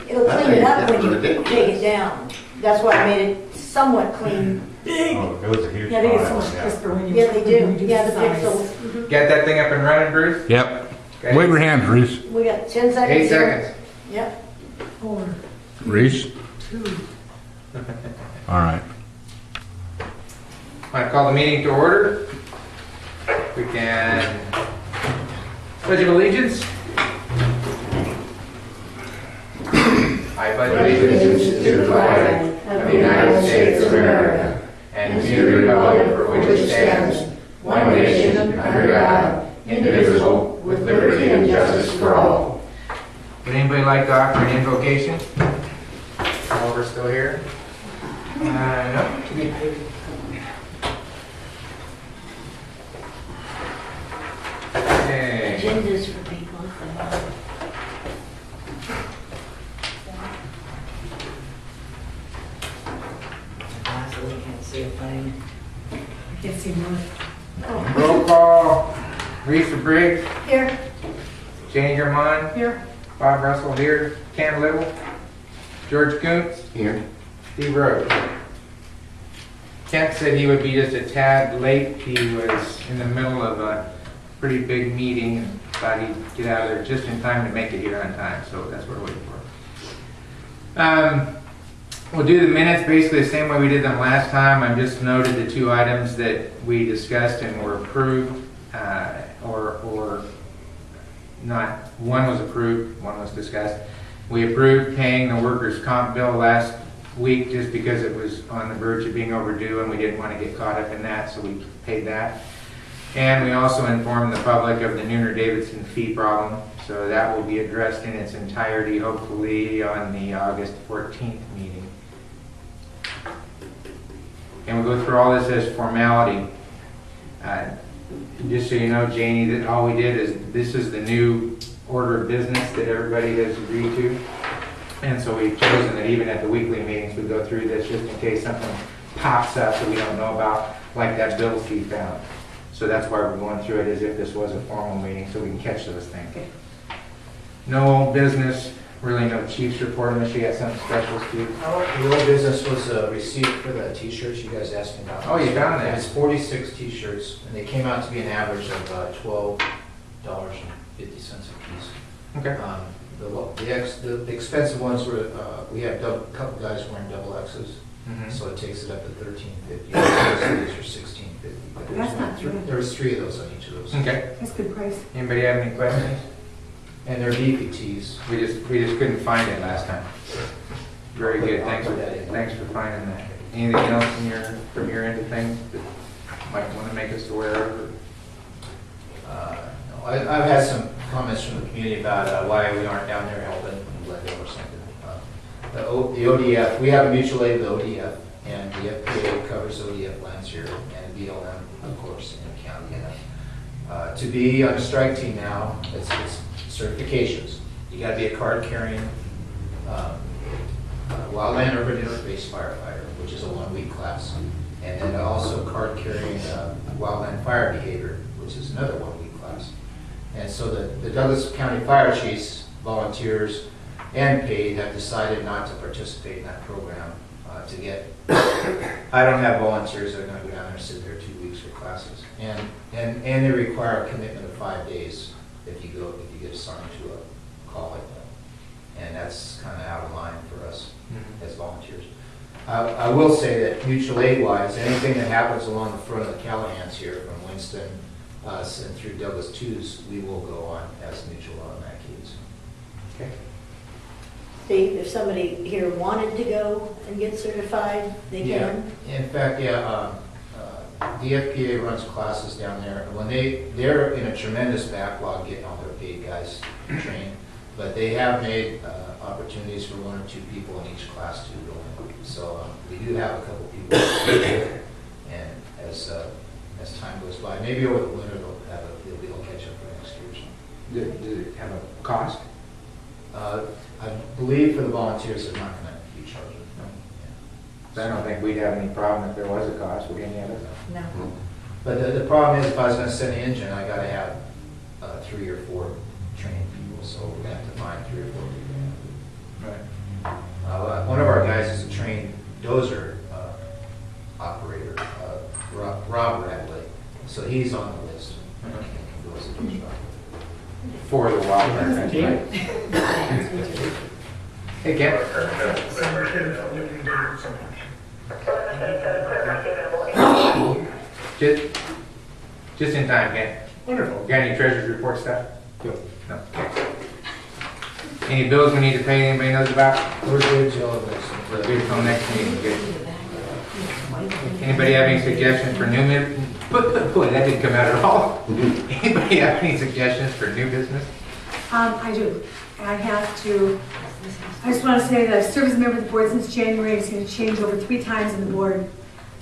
It'll clean it up when you take it down. That's why I made it somewhat clean. Big. Oh, it was a huge Yeah, they get so pile, much yeah. crisper when you. Yeah, they do. when you Yeah, the size. pixels. Got that thing up and running, Bruce? Yep. Okay. Wave your hands, Reese. We got 10 seconds. 8 here. seconds. Yep. 4, Reese? 2. All right. Want to call the meeting to order? We can pledge of allegiance. I pledge allegiance to the flag of the United States of America and to the republic for which it stands, one nation, under God, indivisible, with liberty and justice for all. Would anybody like to offer an invocation? While we're still here? No. Okay. Agendas for people. I can't see a thing. I can't see much. Roll call. Risa Briggs, Here. Jane Germán, Here. Bob Russell here, Ken Little, George Kuntz, Here. Steve Rhodes. Kent said he would be just a tad late. He was in the middle of a pretty big meeting and thought he'd get out of there just in time to make it here on time, so that's what we're waiting for. We'll do the minutes basically the same way we did them last time. I just noted the two items that we discussed and were approved, or not. One was approved, one was discussed. We approved paying the workers' comp bill last week just because it was on the verge of being overdue and we didn't want to get caught up in that, so we paid that. And we also informed the public of the Nooner-Davidson fee problem, so that will be addressed in its entirety hopefully on the August 14th meeting. And we'll go through all this as formality. Just so you know, Janie, that all we did is, this is the new order of business that everybody has agreed to. And so we've chosen that even at the weekly meetings, we go through this just in case something pops up that we don't know about, like that bill fee found. So that's why we're going through it as if this was a formal meeting, so we can catch those things. No old business, really no chief's report unless you got something special, Steve. The old business was a receipt for the t-shirts you guys asked me about. Oh, you found that? It's 46 t-shirts, and they came out to be an average of $12.50 a piece. Okay. The expensive ones were, we have a couple guys wearing double X's, so it takes it up to $13.50. These are $16.50. But That's not true. there was 3 of those on each of those. Okay. That's good price. Anybody have any questions? And they're beefy tees. We just couldn't find it last time. Very good. I'll put that in. Thanks for finding that. Anything else from your end of things that you might want to make us aware of? No, I've had some comments from the community about why we aren't down there helping Glendale or something. The ODF, we have a mutual aid with ODF, and the FPA covers ODF lands here, and BLM, of course, in the county. And, to be on a strike team now, it's certifications. You got to be a card-carrying wildland urban interface firefighter, which is a 1-week class, and then also card-carrying wildland fire behavior, which is another 1-week class. And so the Douglas County Fire Chiefs, volunteers, and paid have decided not to participate in that program to get. I don't have volunteers that are going to go down there and sit there 2 weeks for classes, and they require a commitment of 5 days if you get assigned to a call like that, and that's kind of out of line for us as volunteers. I will say that mutual aid wise, anything that happens along the front of the Callahans here from Winston, us and through Douglas 2s, we will go on as mutual automatic aids. Okay. Steve, if somebody here wanted to go and get certified, they can. In fact, the FPA runs classes down there. When they're in a tremendous backlog getting all their paid guys trained, but they have made opportunities for 1 or 2 people in each class to go in. So we do have a couple people, and as time goes by, maybe over the winter they'll be able to catch up for next year or something. Does it have a cost? I believe for the volunteers, they're not going to be charging. I don't think we'd have any problem if there was a cost with any of it. No. But the problem is, if I was going to send an engine, I got to have 3 or 4 trained people. So we're going to 3 or 4 people. Right. One of our guys is a trained dozer operator, Rob Radley, so he's on the list. He was a dozer operator. For the wildfire fence, right? Hey, Ken. Just in time, Ken. Wonderful. Got any treasurer's report stuff? No. Okay. Any bills we need to pay anybody knows about? We're good till next. We're good till next meeting, good. Anybody have any suggestions for new boy, that didn't come out at all. Anybody have any suggestions for new business? I do. I just want to say that I've served as a member of the board since January. I've seen it change over 3 times in the board.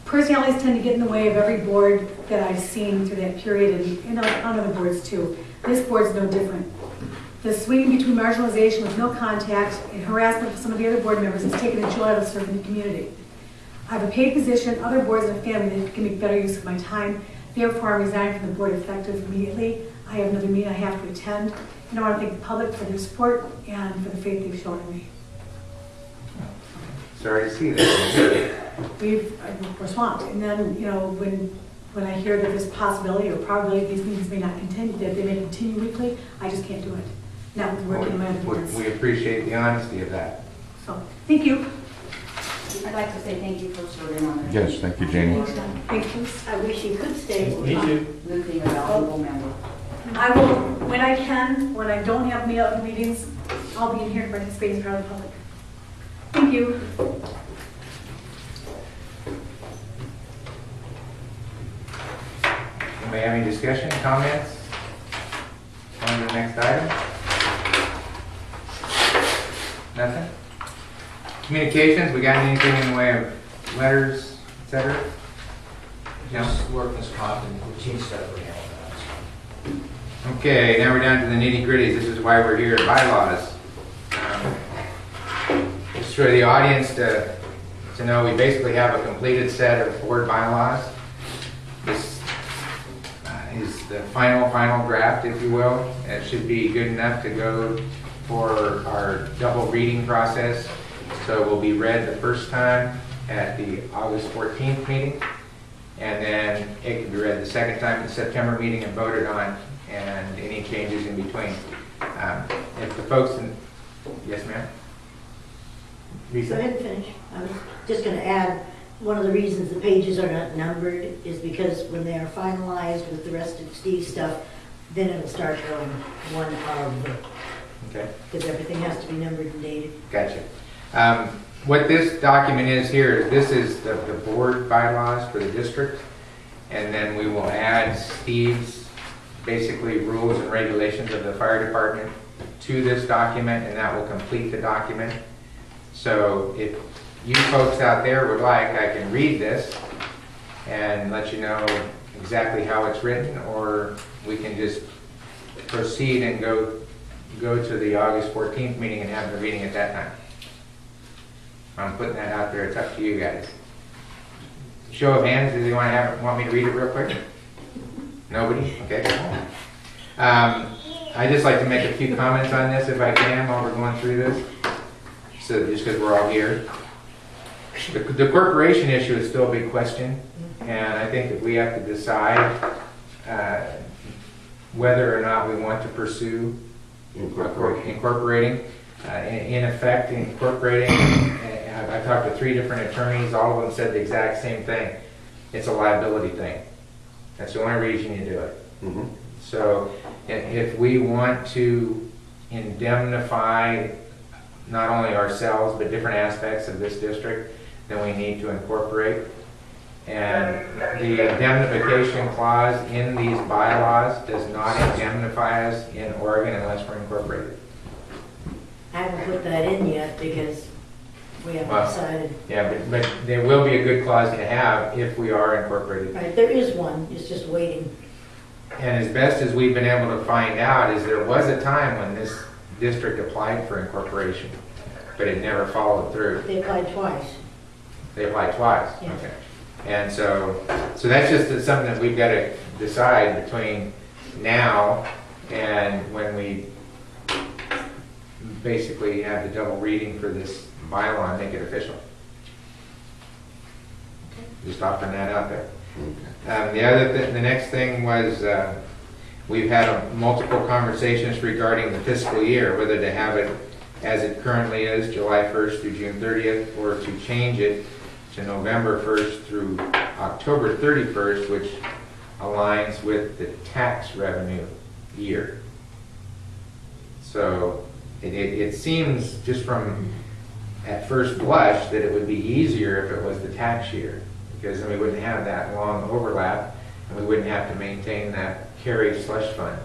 Personalities tend to get in the way of every board that I've seen through that period, and on other boards too. This board's no different. The swinging between marginalization with no contact and harassment of some of the other board members has taken a joy out of serving the community. I have a paid position, other boards and a family that can make better use of my time. Therefore, I resign from the board effective immediately. I have another meeting I have to attend. And I want to thank the public for their support and for the faith they've shown in me. Sorry to see that. We're swamped. And then, you know, when I hear that there's a possibility or probability these meetings may not continue, that they may continue weekly, I just can't do it. Not with working in my other boards. We appreciate the honesty of that. So, thank you. I'd like to say thank you for serving on it. Yes, thank you, Janie. Thank you. I wish you could stay. Me too. Luke being a valuable member. I will, when I can, when I don't have meetings, I'll be in here to participate as part of the public. Thank you. Anybody have any discussion, comments on the next item? Nothing? Communications, we got anything in the way of letters, etc.? Just workman's comp and routine stuff we're handling that. Okay, now we're down to the nitty gritties. This is why we're here, bylaws. Just for the audience to know, we basically have a completed set of board bylaws. This is the final draft, if you will. It should be good enough to go for our double reading process. So it will be read the first time at the August 14th meeting, and then it can be read the second time at the September meeting and voted on, and any changes in between. If the folks in, yes ma'am? Go ahead and finish. I was just going to add, one of the reasons the pages are not numbered is because when they are finalized with the rest of Steve's stuff, then it'll start going one of, Okay. because everything has to be numbered and dated. Gotcha. What this document is here, this is the board bylaws for the district, and then we will add Steve's basically rules and regulations of the fire department to this document, and that will complete the document. So if you folks out there would like, I can read this and let you know exactly how it's written, or we can just proceed and go to the August 14th meeting and have the reading at that time. I'm putting that out there. It's up to you guys. Show of hands. Do you want me to read it real quick? Nobody? Okay. I just like to make a few comments on this if I can while we're going through this. So just because we're all here. The corporation issue is still a big question, and I think that we have to decide whether or not we want to pursue incorporating. In effect, incorporating, I talked to 3 different attorneys, all of them said the exact same thing. It's a liability thing. That's the only reason you do it. Mm-hmm. So if we want to indemnify not only ourselves but different aspects of this district, then we need to incorporate. And the indemnification clause in these bylaws does not indemnify us in Oregon unless we're incorporated. I haven't put that in yet because we haven't Well, decided. Yeah, but there will be a good clause to have if we are incorporated. Right, there is one, it's just waiting. And as best as we've been able to find out is there was a time when this district applied for incorporation, but it never followed through. They applied twice. They applied twice. Yeah. Okay. And so that's just something that we've got to decide between now and when we basically have the double reading for this bylaw and make it official. Just offering that out there. The next thing was, we've had multiple conversations regarding the fiscal year, whether to have it as it currently is, July 1st through June 30th, or to change it to November 1st through October 31st, which aligns with the tax revenue year. So it seems just from at first blush that it would be easier if it was the tax year, because then we wouldn't have that long overlap and we wouldn't have to maintain that carry slush fund.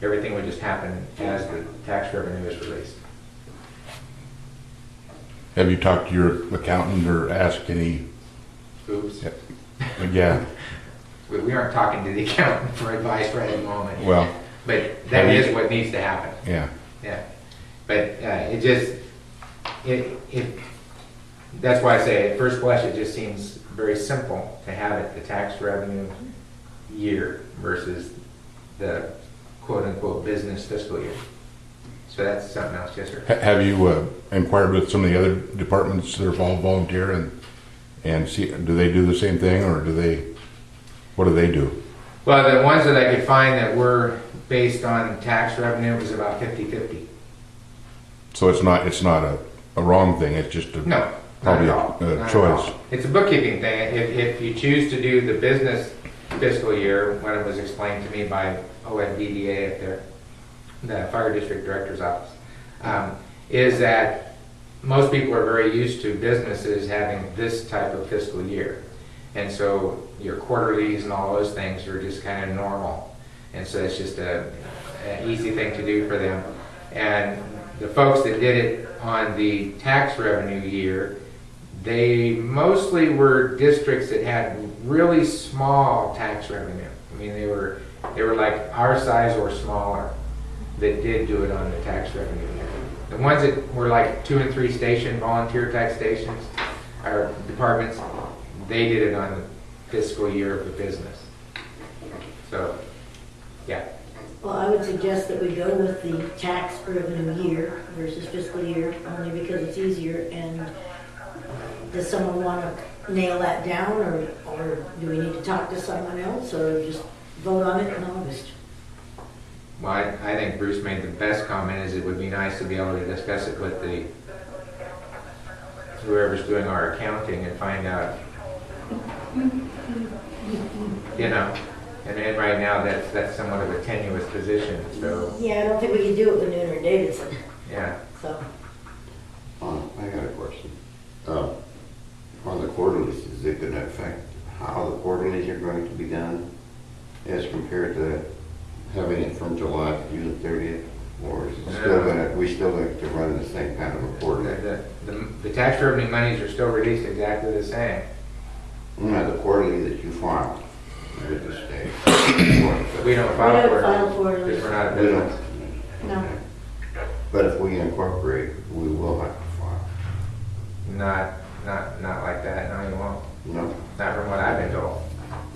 Everything would just happen as the tax revenue is released. Have you talked to your accountant or asked any? Oops. Yeah, We aren't talking to the accountant for advice right at the moment. well, But that is what needs to happen. yeah. Yeah. But that's why I say at first blush, it just seems very simple to have it the tax revenue year versus the quote-unquote business fiscal year. So that's something else, yes, sir. Have you inquired with some of the other departments that are all volunteer and see, do they do the same thing, or what do they do? Well, the ones that I could find that were based on tax revenue was about 50-50. So it's not a wrong thing, it's just No, not probably at all. a Not at choice. all. It's a bookkeeping thing. If you choose to do the business fiscal year, when it was explained to me by OFDDA at the Fire District Director's office, is that most people are very used to businesses having this type of fiscal year. And so your quarterlies and all those things are just kind of normal. And so it's just an easy thing to do for them. And the folks that did it on the tax revenue year, they mostly were districts that had really small tax revenue. I mean, they were like our size or smaller that did do it on the tax revenue year. The ones that were like 2 and 3 station volunteer tax stations or departments, they did it on the fiscal year of the business. So, yeah. Well, I would suggest that we go with the tax revenue year versus fiscal year, only because it's easier. And does someone want to nail that down, or do we need to talk to someone else, or just vote on it in August? Well, I think Bruce made the best comment, is it would be nice to be able to discuss it with whoever's doing our accounting and find out, you know, and right now that's somewhat of a tenuous position, so, Yeah, I don't think we can do it with Nooner Davidson, yeah. so. I got a question. On the quarterlies, is it going to affect how the quarterlies are going to be done as compared to having it from July to June 30th? Or is it still we still have to run the same kind of a quarterly? The tax revenue monies are still released exactly the same. No, the quarterly that you filed with the state. We don't We file don't for file it for it. because we're not a We business. don't. No. But if we incorporate, we will have to file. Not like that, no, you won't. No, Not from what I've been told.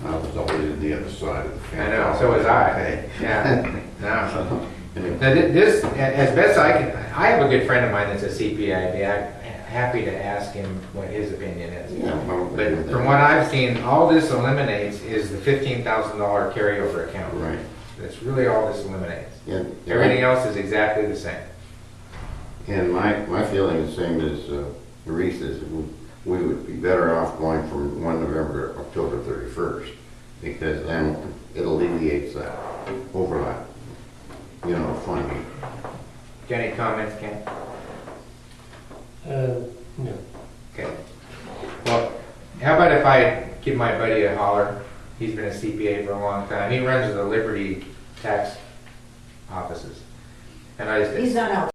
I was always on the other side of the fence. I know, so was I. Yeah, no. Now, this, as best I can, I have a good friend of mine that's a CPA. I'd be happy to ask him what his opinion is. Yeah, But from what I've seen, all this eliminates is the $15,000 carryover account. Right. That's really all this eliminates. Yeah. Everything else is exactly the same. And my feeling is the same as Teresa's. We would be better off going from 1 November to October 31st, because then it alleviates that overlap, you know, funding. Got any comments, Ken? No. Okay. Well, how about if I give my buddy a holler? He's been a CPA for a long time. He runs the Liberty tax offices. And I just He's not out